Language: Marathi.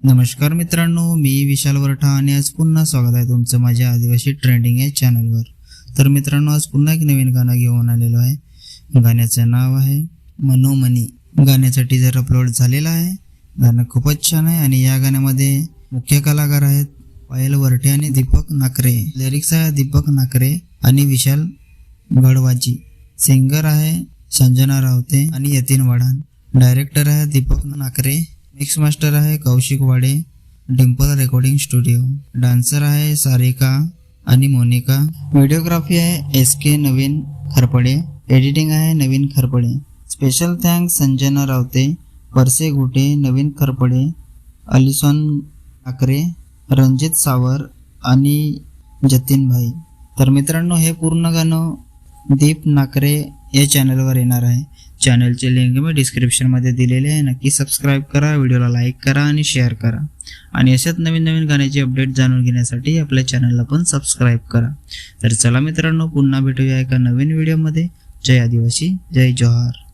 नमस्कार मित्रांनो, मी विशाल वरठा आणि आज पुन्हा स्वागत आहे तुमचं माझ्या आदिवासी ट्रेंडिंग या चॅनलवर। तर मित्रांनो, आज पुन्हा एक नवीन गाणं घेऊन आलेलो आहे। गाण्याचं नाव आहे मनोमनी। गाण्याचा टीजर अपलोड झालेला आहे। गाणं खूपच छान आहे आणि या गाण्यामध्ये मुख्य कलाकार आहेत पायल वरठे आणि दीपक नाकरे। लिरिक्स आहे दीपक नाकरे आणि विशाल गडवाजी। सिंगर आहे संजना रावते आणि यतीन वाढान। डायरेक्टर आहे दीपक नाकरे। मिक्स मास्टर आहे कौशिक वाडे, डिंपल रेकॉर्डिंग स्टुडिओ। डान्सर आहे सारिका आणि मोनिका। व्हिडिओग्राफी आहे SK नवीन खरपडे। एडिटिंग आहे नवीन खरपडे। स्पेशल थँक्स संजना रावते, परसे घुटे, नवीन खरपडे, अलिसॉन नाकरे, रणजित सावर आणि जतीन भाई। तर मित्रांनो, हे पूर्ण गाणं दीप नाकरे या चॅनलवर येणार आहे। चॅनलचे लिंक मी डिस्क्रिप्शनमध्ये दिलेले आहे। नक्की सबस्क्राईब करा, व्हिडिओला लाईक करा आणि शेअर करा आणि अशाच नवीन नवीन गाण्याची अपडेट जाणून घेण्यासाठी आपल्या चॅनलला पण सबस्क्राईब करा। तर चला मित्रांनो, पुन्हा भेटूया एका नवीन व्हिडिओमध्ये। जय आदिवासी, जय जोहार।